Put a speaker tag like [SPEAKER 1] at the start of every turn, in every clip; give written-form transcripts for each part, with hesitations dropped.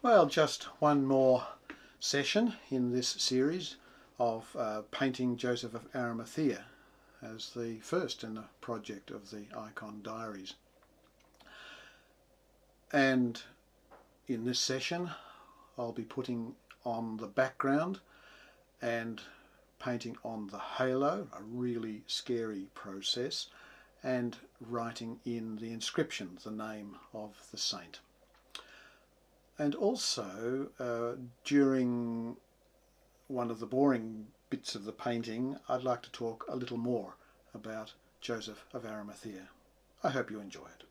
[SPEAKER 1] Well, just one more session in this series of painting Joseph of Arimathea as the first in the project of the Icon Diaries. And in this session I'll be putting on the background and painting on the halo, a really scary process, and writing in the inscription the name of the saint. And also during one of the boring bits of the painting, I'd like to talk a little more about Joseph of Arimathea. I hope you enjoy it.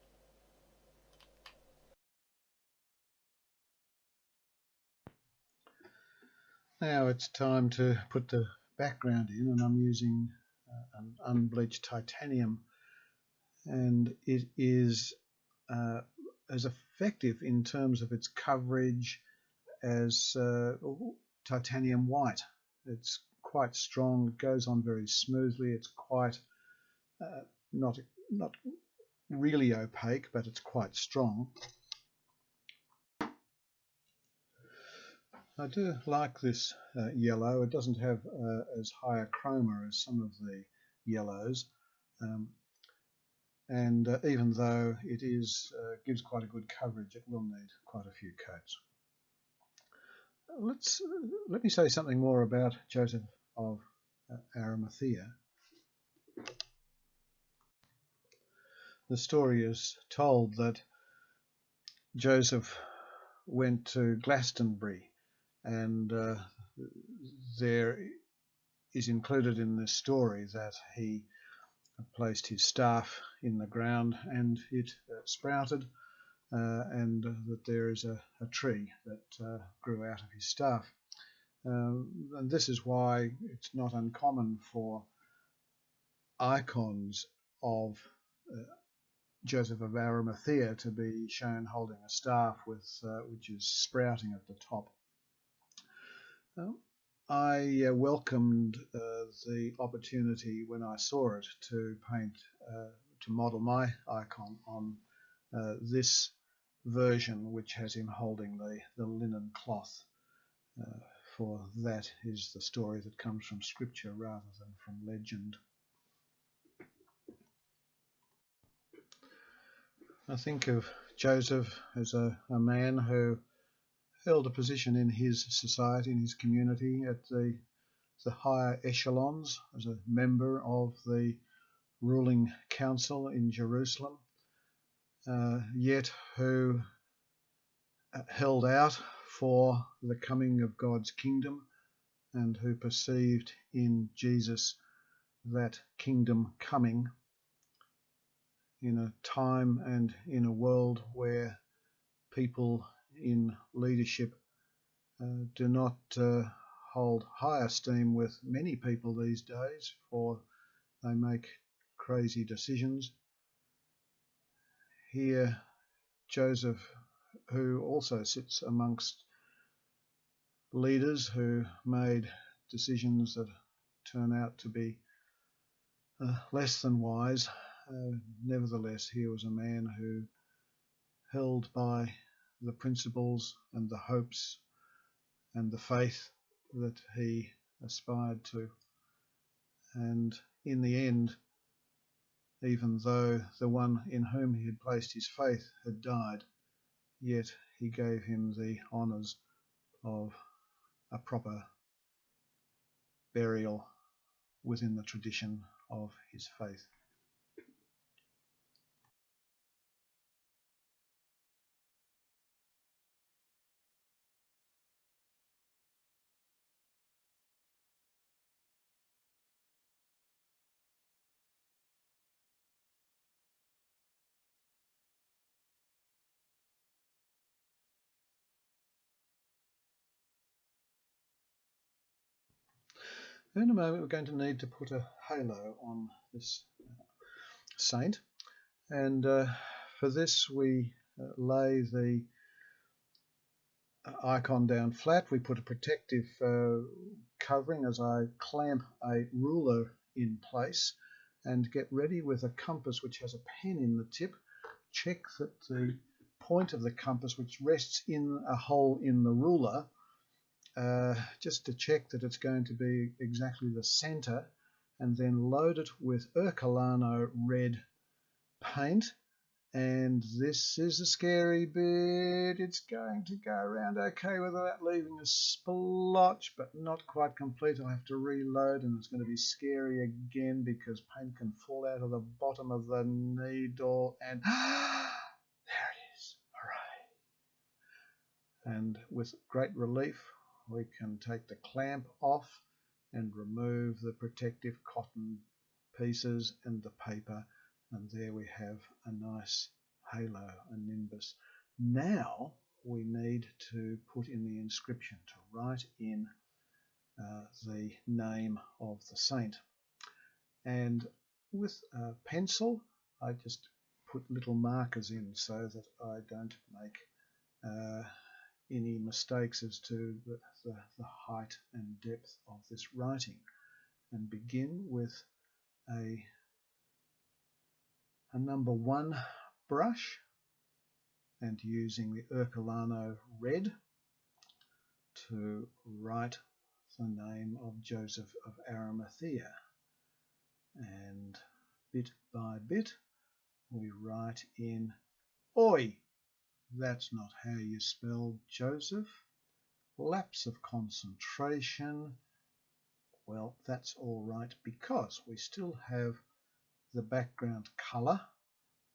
[SPEAKER 1] Now it's time to put the background in, and I'm using an unbleached titanium, and it is as effective in terms of its coverage as titanium white. It's quite strong, it goes on very smoothly, it's quite not really opaque, but it's quite strong. I do like this yellow. It doesn't have as high a chroma as some of the yellows, and even though it gives quite a good coverage, it will need quite a few coats. Let me say something more about Joseph of Arimathea. The story is told that Joseph went to Glastonbury, and there is included in this story that he placed his staff in the ground and it sprouted, and that there is a tree that grew out of his staff. And this is why it's not uncommon for icons of Joseph of Arimathea to be shown holding a staff which is sprouting at the top. I welcomed the opportunity when I saw it to paint, to model my icon on this version, which has him holding the linen cloth, for that is the story that comes from scripture rather than from legend. I think of Joseph as a man who held a position in his society, in his community, at the higher echelons, as a member of the ruling council in Jerusalem, yet who held out for the coming of God's kingdom, and who perceived in Jesus that kingdom coming in a time and in a world where people in leadership do not hold high esteem with many people these days, for they make crazy decisions. Here Joseph, who also sits amongst leaders who made decisions that turn out to be less than wise, nevertheless he was a man who held by the principles and the hopes and the faith that he aspired to. And in the end, even though the one in whom he had placed his faith had died, yet he gave him the honours of a proper burial within the tradition of his faith. In a moment we're going to need to put a halo on this saint, and for this we lay the icon down flat. We put a protective covering as I clamp a ruler in place and get ready with a compass which has a pen in the tip. Check that the point of the compass, which rests in a hole in the ruler, just to check that it's going to be exactly the center, and then load it with Ercolano red paint. And this is a scary bit. It's going to go around okay without leaving a splotch, but not quite complete. I'll have to reload, and it's going to be scary again because paint can fall out of the bottom of the needle. And there it is. Hooray. And with great relief, we can take the clamp off and remove the protective cotton pieces and the paper. And there we have a nice halo, a nimbus. Now we need to put in the inscription, to write in the name of the saint. And with a pencil, I just put little markers in so that I don't make any mistakes as to the height and depth of this writing, and begin with a number 1 brush and using the Ercolano red to write the name of Joseph of Arimathea. And bit by bit we write in Oi! That's not how you spell Joseph. Lapse of concentration. Well, that's all right because we still have the background color,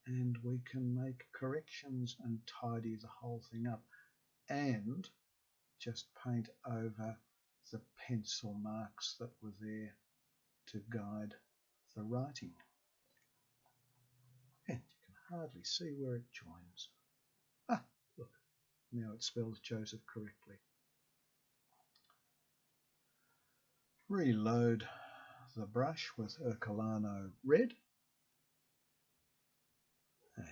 [SPEAKER 1] and we can make corrections and tidy the whole thing up, and just paint over the pencil marks that were there to guide the writing. And you can hardly see where it joins. Ah, look, now it spells Joseph correctly. Reload the brush with Ercolano red, and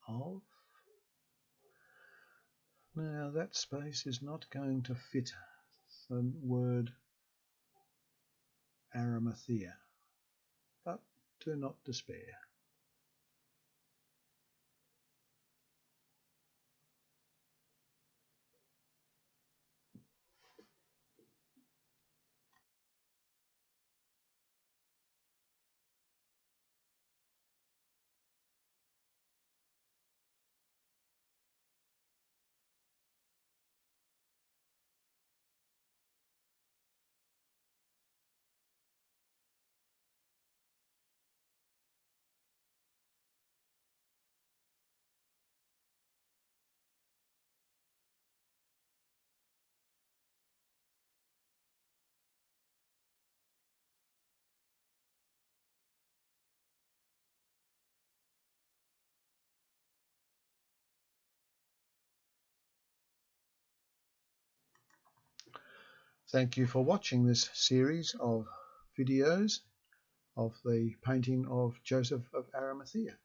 [SPEAKER 1] off. Now that space is not going to fit the word Arimathea, but do not despair. Thank you for watching this series of videos of the painting of Joseph of Arimathea.